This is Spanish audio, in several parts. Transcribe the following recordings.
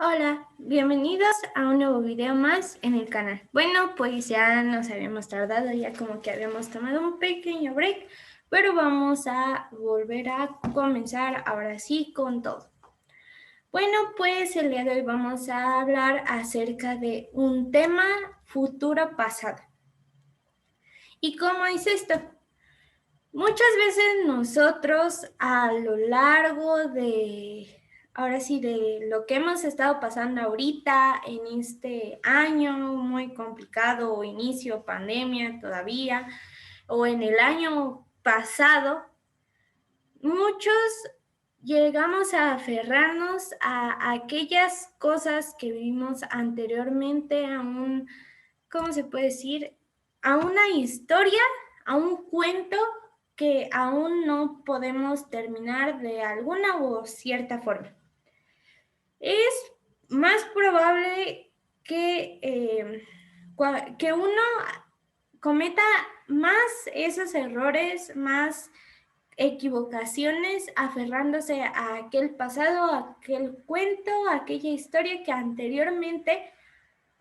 Hola, bienvenidos a un nuevo video más en el canal. Bueno, pues ya nos habíamos tardado, ya como que habíamos tomado un pequeño break, pero vamos a volver a comenzar ahora sí con todo. Bueno, pues el día de hoy vamos a hablar acerca de un tema futuro-pasado. ¿Y cómo es esto? Muchas veces nosotros a lo largo ahora sí, de lo que hemos estado pasando ahorita en este año muy complicado o inicio pandemia todavía, o en el año pasado, muchos llegamos a aferrarnos a aquellas cosas que vivimos anteriormente, ¿cómo se puede decir? A una historia, a un cuento que aún no podemos terminar de alguna o cierta forma. Es más probable que uno cometa más esos errores, más equivocaciones, aferrándose a aquel pasado, a aquel cuento, a aquella historia que anteriormente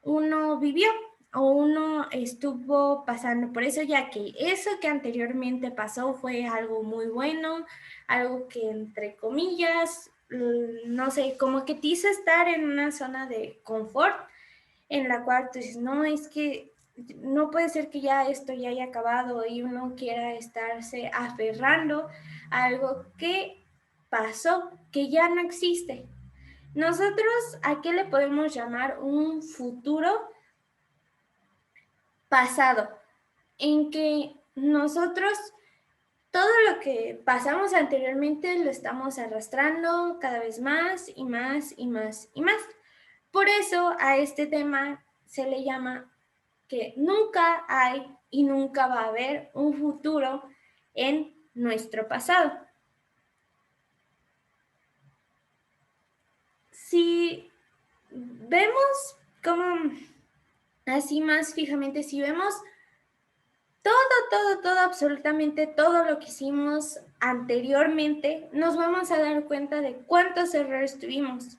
uno vivió o uno estuvo pasando por eso, ya que eso que anteriormente pasó fue algo muy bueno, algo que entre comillas, no sé, como que te hizo estar en una zona de confort en la cual tú dices, no, es que no puede ser que ya esto ya haya acabado y uno quiera estarse aferrando a algo que pasó, que ya no existe. Nosotros, ¿a qué le podemos llamar un futuro pasado? En que nosotros todo lo que pasamos anteriormente lo estamos arrastrando cada vez más y más y más y más. Por eso a este tema se le llama que nunca hay y nunca va a haber un futuro en nuestro pasado. Si vemos como así más fijamente, si vemos todo, absolutamente todo lo que hicimos anteriormente, nos vamos a dar cuenta de cuántos errores tuvimos,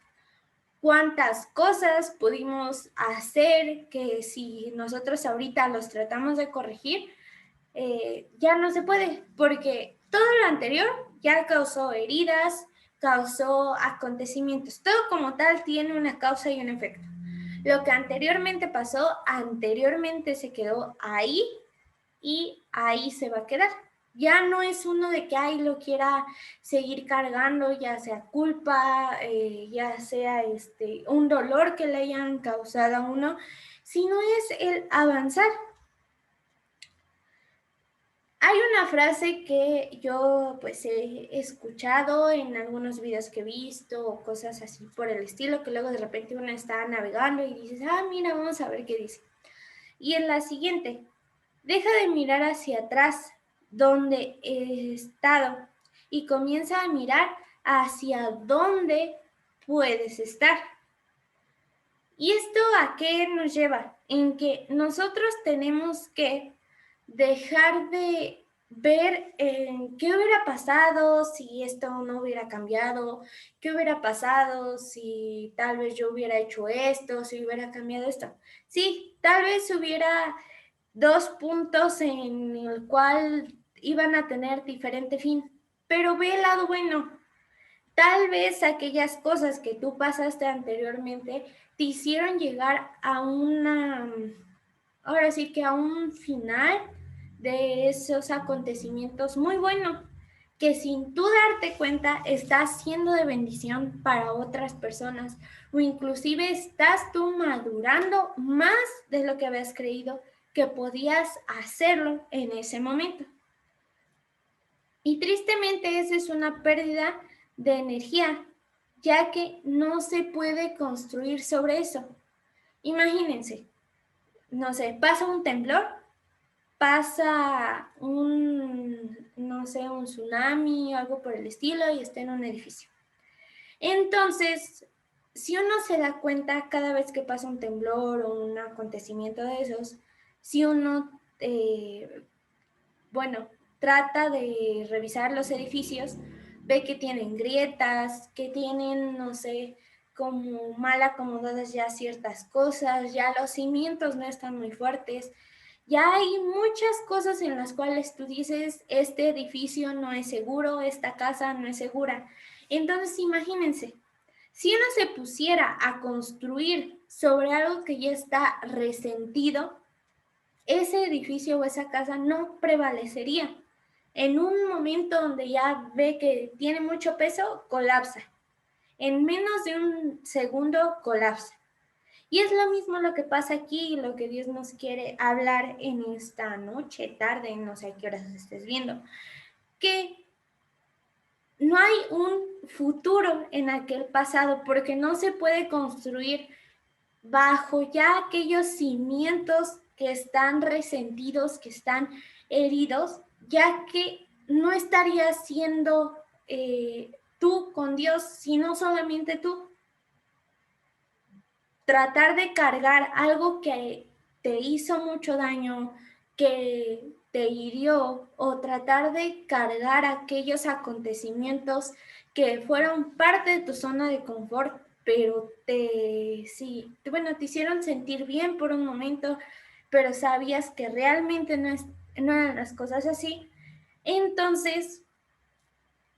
cuántas cosas pudimos hacer que si nosotros ahorita los tratamos de corregir, ya no se puede, porque todo lo anterior ya causó heridas, causó acontecimientos, todo como tal tiene una causa y un efecto. Lo que anteriormente pasó, anteriormente se quedó ahí y ahí se va a quedar. Ya no es uno de que ahí lo quiera seguir cargando, ya sea culpa, ya sea un dolor que le hayan causado a uno, sino es el avanzar. Hay una frase que yo pues he escuchado en algunos videos que he visto o cosas así por el estilo, que luego de repente uno está navegando y dices, mira, vamos a ver qué dice. Y es la siguiente: deja de mirar hacia atrás, donde he estado, y comienza a mirar hacia dónde puedes estar. ¿Y esto a qué nos lleva? En que nosotros tenemos que dejar de ver qué hubiera pasado si esto no hubiera cambiado, qué hubiera pasado si tal vez yo hubiera hecho esto, si hubiera cambiado esto. Sí, tal vez hubiera dos puntos en el cual iban a tener diferente fin, pero ve el lado bueno. Tal vez aquellas cosas que tú pasaste anteriormente te hicieron llegar ahora sí que a un final de esos acontecimientos muy bueno, que sin tú darte cuenta estás siendo de bendición para otras personas, o inclusive estás tú madurando más de lo que habías creído que podías hacerlo en ese momento. Y tristemente esa es una pérdida de energía, ya que no se puede construir sobre eso. Imagínense, no sé, pasa un temblor, pasa no sé, un tsunami o algo por el estilo y está en un edificio. Entonces, si uno se da cuenta cada vez que pasa un temblor o un acontecimiento de esos, si uno, bueno, trata de revisar los edificios, ve que tienen grietas, que tienen, no sé, como mal acomodadas ya ciertas cosas, ya los cimientos no están muy fuertes, ya hay muchas cosas en las cuales tú dices, este edificio no es seguro, esta casa no es segura. Entonces, imagínense, si uno se pusiera a construir sobre algo que ya está resentido, ese edificio o esa casa no prevalecería. En un momento donde ya ve que tiene mucho peso, colapsa. En menos de un segundo, colapsa. Y es lo mismo lo que pasa aquí y lo que Dios nos quiere hablar en esta noche, tarde, no sé a qué horas estés viendo, que no hay un futuro en aquel pasado porque no se puede construir bajo ya aquellos cimientos que están resentidos, que están heridos, ya que no estarías siendo tú con Dios, sino solamente tú. Tratar de cargar algo que te hizo mucho daño, que te hirió, o tratar de cargar aquellos acontecimientos que fueron parte de tu zona de confort, pero te hicieron sentir bien por un momento, pero sabías que realmente no eran las cosas así. Entonces,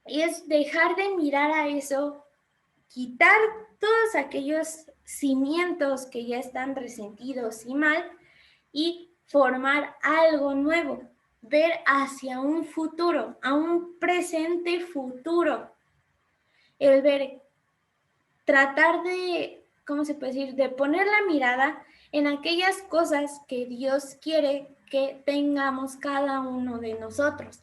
es dejar de mirar a eso, quitar todos aquellos cimientos que ya están resentidos y mal y formar algo nuevo, ver hacia un futuro, a un presente futuro, el ver, tratar de, ¿cómo se puede decir?, de poner la mirada en aquellas cosas que Dios quiere que tengamos cada uno de nosotros,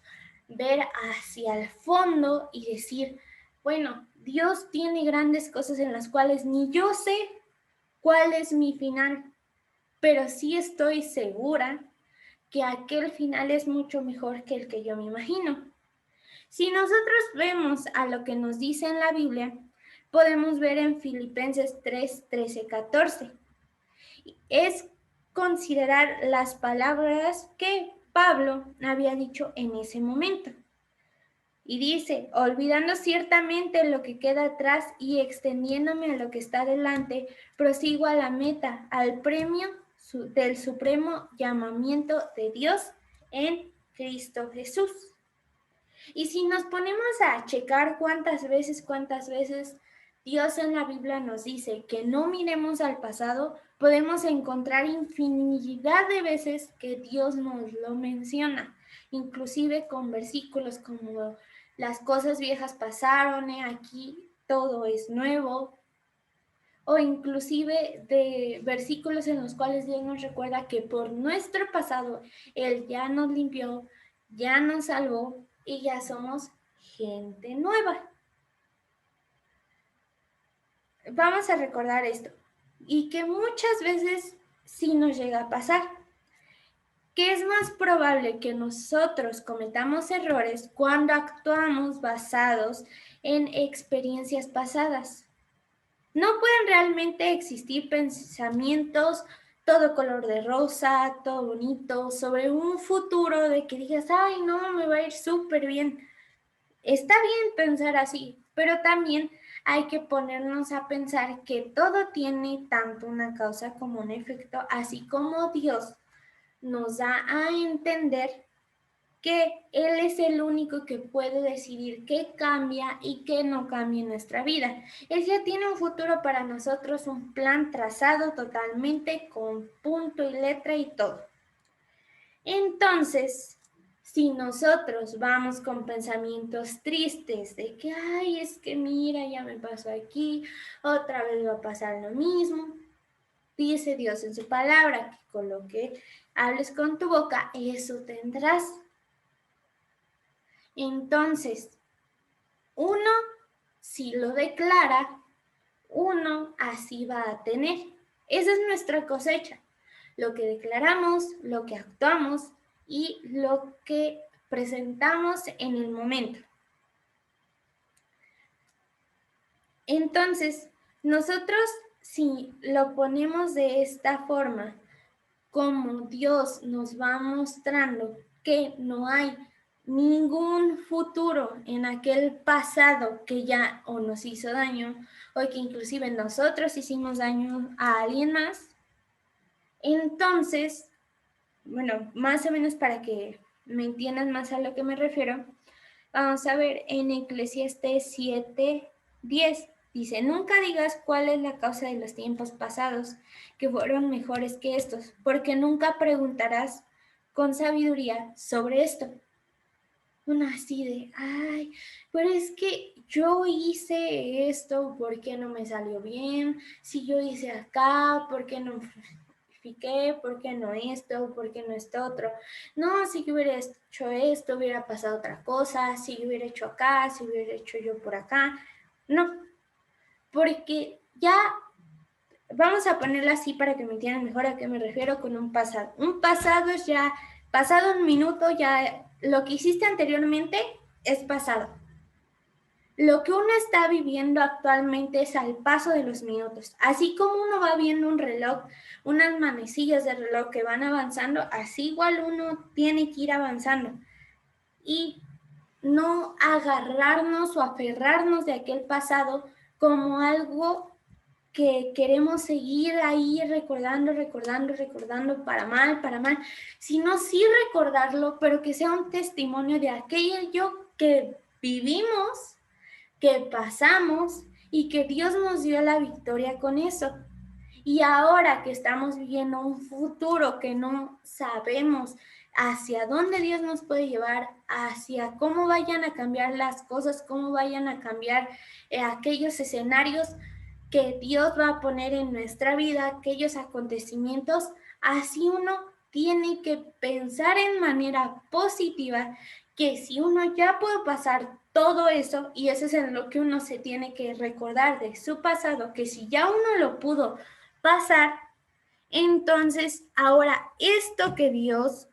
ver hacia el fondo y decir, bueno, Dios tiene grandes cosas en las cuales ni yo sé cuál es mi final, pero sí estoy segura que aquel final es mucho mejor que el que yo me imagino. Si nosotros vemos a lo que nos dice en la Biblia, podemos ver en Filipenses 3, 13, 14. Es considerar las palabras que Pablo había dicho en ese momento. Y dice, olvidando ciertamente lo que queda atrás y extendiéndome a lo que está delante, prosigo a la meta, al premio del supremo llamamiento de Dios en Cristo Jesús. Y si nos ponemos a checar cuántas veces Dios en la Biblia nos dice que no miremos al pasado, podemos encontrar infinidad de veces que Dios nos lo menciona, inclusive con versículos como las cosas viejas pasaron, aquí todo es nuevo, o inclusive de versículos en los cuales Dios nos recuerda que por nuestro pasado Él ya nos limpió, ya nos salvó y ya somos gente nueva. Vamos a recordar esto y que muchas veces sí nos llega a pasar, que es más probable que nosotros cometamos errores cuando actuamos basados en experiencias pasadas. No pueden realmente existir pensamientos todo color de rosa, todo bonito, sobre un futuro de que digas, ay, no, me va a ir súper bien. Está bien pensar así, pero también hay que ponernos a pensar que todo tiene tanto una causa como un efecto, así como Dios nos da a entender que Él es el único que puede decidir qué cambia y qué no cambia en nuestra vida. Él ya tiene un futuro para nosotros, un plan trazado totalmente con punto y letra y todo. Entonces, si nosotros vamos con pensamientos tristes de que, ay, es que mira, ya me pasó aquí, otra vez va a pasar lo mismo, dice Dios en su palabra que con lo que hables con tu boca, eso tendrás. Entonces, uno, si lo declara, uno así va a tener. Esa es nuestra cosecha. Lo que declaramos, lo que actuamos y lo que presentamos en el momento. Entonces, nosotros si lo ponemos de esta forma, como Dios nos va mostrando que no hay ningún futuro en aquel pasado que ya o nos hizo daño o que inclusive nosotros hicimos daño a alguien más. Entonces, bueno, más o menos para que me entiendan más a lo que me refiero, vamos a ver en Eclesiastés 7:10. Dice, nunca digas cuál es la causa de los tiempos pasados, que fueron mejores que estos, porque nunca preguntarás con sabiduría sobre esto. Una así de, ay, pero es que yo hice esto, ¿por qué no me salió bien? Si yo hice acá, ¿por qué no fiqué? ¿Por qué no esto? ¿Por qué no esto otro? No, si yo hubiera hecho esto, hubiera pasado otra cosa, si yo hubiera hecho acá, si hubiera hecho yo por acá. No, porque ya vamos a ponerlo así para que me entiendan mejor a qué me refiero con un pasado. Un pasado es ya, pasado un minuto, ya lo que hiciste anteriormente es pasado. Lo que uno está viviendo actualmente es al paso de los minutos. Así como uno va viendo un reloj, unas manecillas de reloj que van avanzando, así igual uno tiene que ir avanzando. Y no agarrarnos o aferrarnos de aquel pasado como algo que queremos seguir ahí recordando para mal, sino sí recordarlo, pero que sea un testimonio de aquello que vivimos, que pasamos y que Dios nos dio la victoria con eso. Y ahora que estamos viviendo un futuro que no sabemos hacia dónde Dios nos puede llevar, hacia cómo vayan a cambiar las cosas, cómo vayan a cambiar aquellos escenarios que Dios va a poner en nuestra vida, aquellos acontecimientos, así uno tiene que pensar en manera positiva que si uno ya puede pasar todo eso, y eso es en lo que uno se tiene que recordar de su pasado, que si ya uno lo pudo pasar, entonces ahora esto que Dios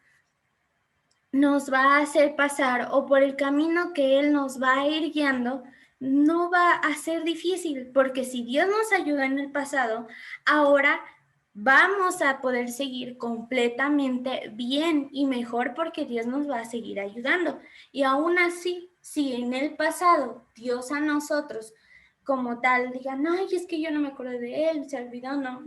nos va a hacer pasar o por el camino que Él nos va a ir guiando, no va a ser difícil, porque si Dios nos ayudó en el pasado, ahora vamos a poder seguir completamente bien y mejor porque Dios nos va a seguir ayudando. Y aún así, si en el pasado Dios a nosotros como tal digan, ay, es que yo no me acuerdo de Él, se olvidó, no,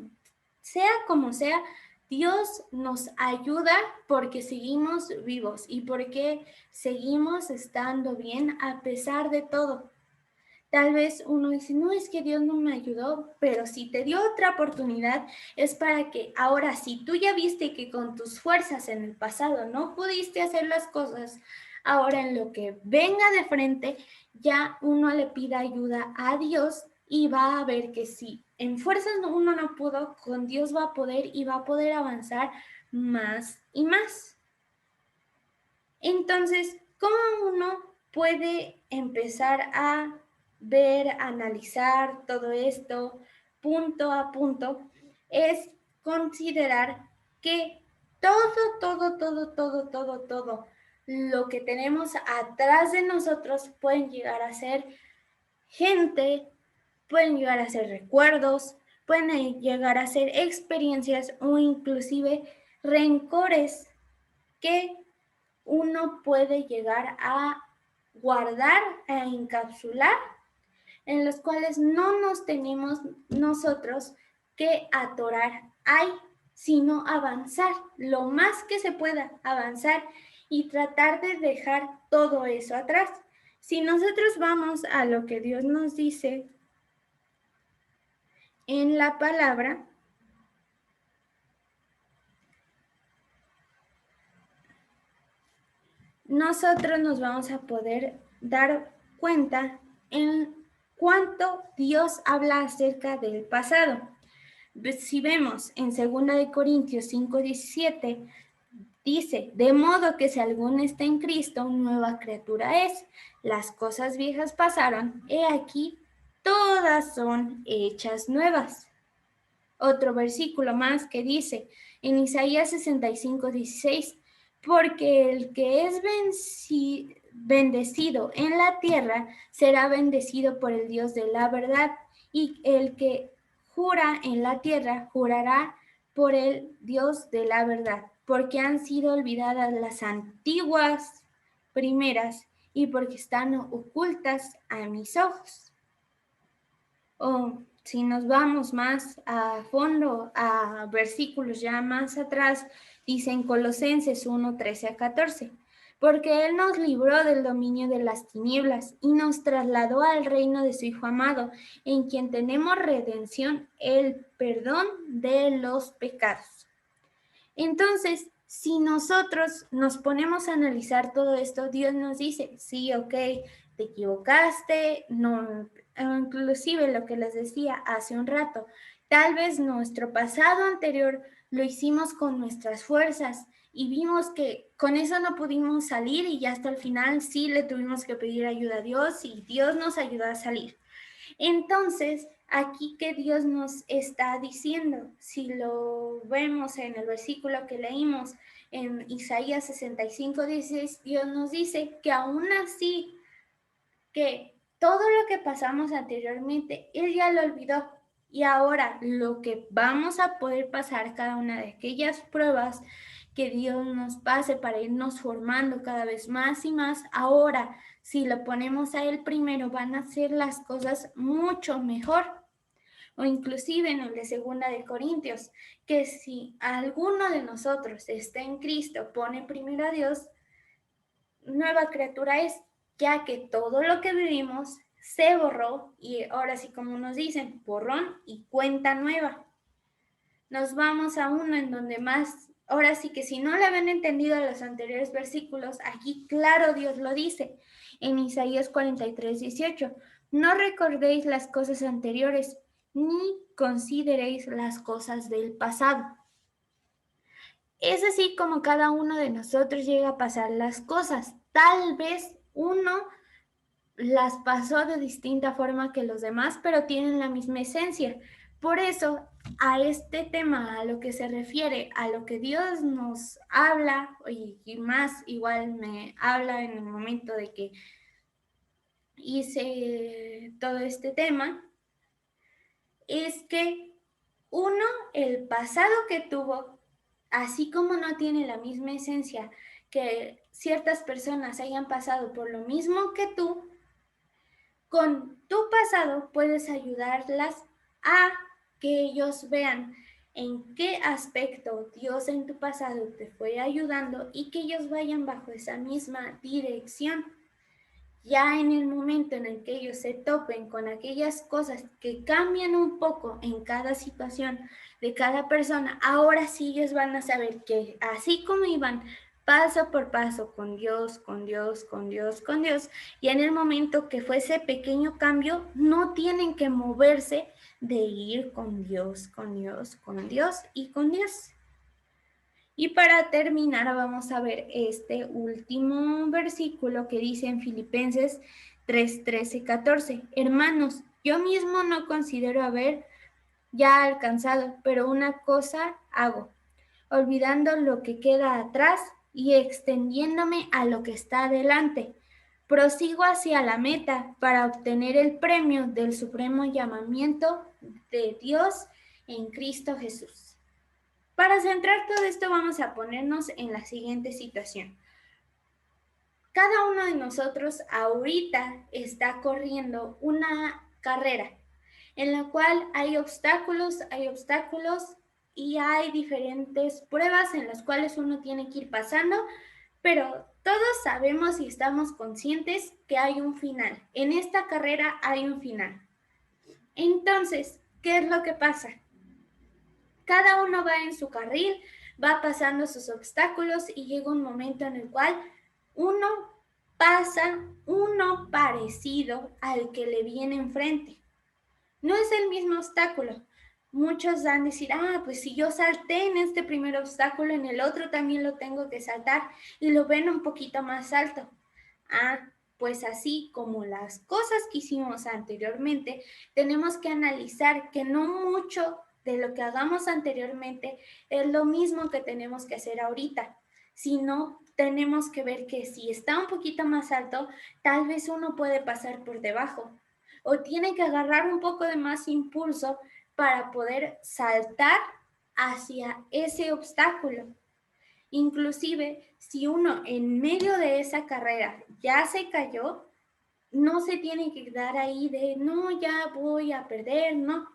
sea como sea, Dios nos ayuda porque seguimos vivos y porque seguimos estando bien a pesar de todo. Tal vez uno dice, no, es que Dios no me ayudó, pero si te dio otra oportunidad es para que ahora, si tú ya viste que con tus fuerzas en el pasado no pudiste hacer las cosas, ahora en lo que venga de frente, ya uno le pida ayuda a Dios y va a ver que si en fuerzas uno no pudo, con Dios va a poder y va a poder avanzar más y más. Entonces, ¿cómo uno puede empezar a ver, analizar todo esto punto a punto? Es considerar que todo lo que tenemos atrás de nosotros pueden llegar a ser gente, pueden llegar a ser recuerdos, pueden llegar a ser experiencias o inclusive rencores que uno puede llegar a guardar e encapsular, en los cuales no nos tenemos nosotros que atorar ahí, sino avanzar lo más que se pueda, avanzar y tratar de dejar todo eso atrás. Si nosotros vamos a lo que Dios nos dice en la palabra, nosotros nos vamos a poder dar cuenta en cuánto Dios habla acerca del pasado. Si vemos en 2 Corintios 5:17, dice, de modo que si alguno está en Cristo, nueva criatura es. Las cosas viejas pasaron, he aquí, todas son hechas nuevas. Otro versículo más que dice en Isaías 65:16, porque el que es bendecido en la tierra será bendecido por el Dios de la verdad, y el que jura en la tierra jurará por el Dios de la verdad, porque han sido olvidadas las antiguas primeras y porque están ocultas a mis ojos. O si nos vamos más a fondo, a versículos ya más atrás, dice en Colosenses 1, 13 a 14, porque Él nos libró del dominio de las tinieblas y nos trasladó al reino de su Hijo amado, en quien tenemos redención, el perdón de los pecados. Entonces, si nosotros nos ponemos a analizar todo esto, Dios nos dice, sí, ok, te equivocaste, no, inclusive lo que les decía hace un rato, tal vez nuestro pasado anterior lo hicimos con nuestras fuerzas y vimos que con eso no pudimos salir y ya hasta el final sí le tuvimos que pedir ayuda a Dios y Dios nos ayudó a salir. Entonces, aquí que Dios nos está diciendo, si lo vemos en el versículo que leímos en Isaías 65:16, Dios nos dice que aún así, que todo lo que pasamos anteriormente, Él ya lo olvidó. Y ahora lo que vamos a poder pasar cada una de aquellas pruebas que Dios nos pase para irnos formando cada vez más y más, ahora si lo ponemos a Él primero van a ser las cosas mucho mejor. O inclusive en el de Segunda de Corintios, que si alguno de nosotros está en Cristo, pone primero a Dios, nueva criatura es, ya que todo lo que vivimos se borró y ahora sí como nos dicen, borrón y cuenta nueva. Nos vamos a uno en donde más, ahora sí que si no le habían entendido los anteriores versículos, aquí claro Dios lo dice en Isaías 43:18, no recordéis las cosas anteriores, ni consideréis las cosas del pasado. Es así como cada uno de nosotros llega a pasar las cosas. Tal vez uno las pasó de distinta forma que los demás, pero tienen la misma esencia. Por eso, a este tema, a lo que se refiere, a lo que Dios nos habla, y más igual me habla en el momento de que hice todo este tema, es que uno, el pasado que tuvo, así como no tiene la misma esencia que ciertas personas hayan pasado por lo mismo que tú, con tu pasado puedes ayudarlas a que ellos vean en qué aspecto Dios en tu pasado te fue ayudando y que ellos vayan bajo esa misma dirección. Ya en el momento en el que ellos se topen con aquellas cosas que cambian un poco en cada situación de cada persona, ahora sí ellos van a saber que así como iban paso por paso con Dios, con Dios, con Dios, con Dios, y en el momento que fue ese pequeño cambio, no tienen que moverse de ir con Dios, con Dios, con Dios y con Dios. Y para terminar vamos a ver este último versículo que dice en Filipenses 3, 13, 14. Hermanos, yo mismo no considero haber ya alcanzado, pero una cosa hago, olvidando lo que queda atrás y extendiéndome a lo que está adelante. Prosigo hacia la meta para obtener el premio del supremo llamamiento de Dios en Cristo Jesús. Para centrar todo esto vamos a ponernos en la siguiente situación. Cada uno de nosotros ahorita está corriendo una carrera en la cual hay obstáculos y hay diferentes pruebas en las cuales uno tiene que ir pasando, pero todos sabemos y estamos conscientes que hay un final. En esta carrera hay un final. Entonces, ¿qué es lo que pasa? Cada uno va en su carril, va pasando sus obstáculos y llega un momento en el cual uno pasa uno parecido al que le viene enfrente. No es el mismo obstáculo. Muchos van a decir, pues si yo salté en este primer obstáculo, en el otro también lo tengo que saltar y lo ven un poquito más alto. Pues así como las cosas que hicimos anteriormente, tenemos que analizar que no mucho de lo que hagamos anteriormente es lo mismo que tenemos que hacer ahorita, sino tenemos que ver que si está un poquito más alto, tal vez uno puede pasar por debajo o tiene que agarrar un poco de más impulso para poder saltar hacia ese obstáculo. Inclusive, si uno en medio de esa carrera ya se cayó, no se tiene que quedar ahí de, no, ya voy a perder, no,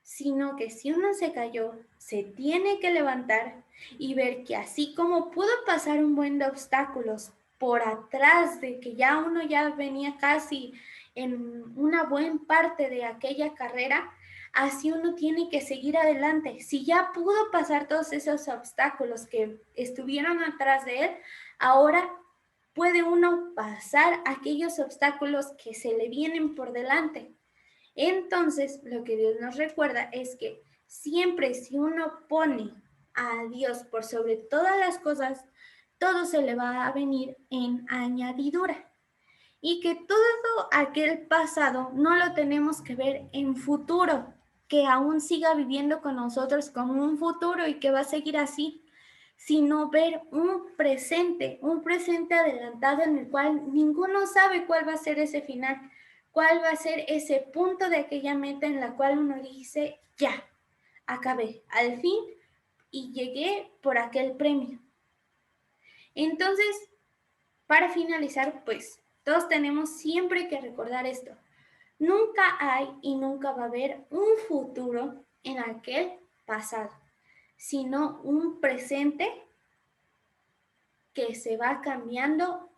sino que si uno se cayó, se tiene que levantar y ver que así como pudo pasar un buen de obstáculos por atrás de que ya uno ya venía casi en una buena parte de aquella carrera, así uno tiene que seguir adelante. Si ya pudo pasar todos esos obstáculos que estuvieron atrás de él, ahora puede uno pasar aquellos obstáculos que se le vienen por delante. Entonces, lo que Dios nos recuerda es que siempre si uno pone a Dios por sobre todas las cosas, todo se le va a venir en añadidura. Y que todo aquel pasado no lo tenemos que ver en futuro, que aún siga viviendo con nosotros como un futuro y que va a seguir así, sino ver un presente adelantado en el cual ninguno sabe cuál va a ser ese final, cuál va a ser ese punto de aquella meta en la cual uno dice, ya, acabé, al fin, y llegué por aquel premio. Entonces, para finalizar, pues, todos tenemos siempre que recordar esto. Nunca hay y nunca va a haber un futuro en aquel pasado, sino un presente que se va cambiando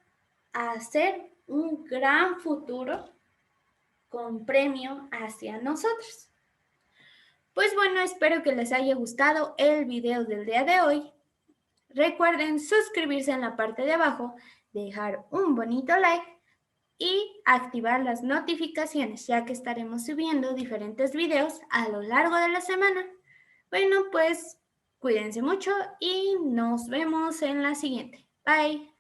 a ser un gran futuro con premio hacia nosotros. Pues bueno, espero que les haya gustado el video del día de hoy. Recuerden suscribirse en la parte de abajo, dejar un bonito like y activar las notificaciones, ya que estaremos subiendo diferentes videos a lo largo de la semana. Bueno, pues cuídense mucho y nos vemos en la siguiente. Bye.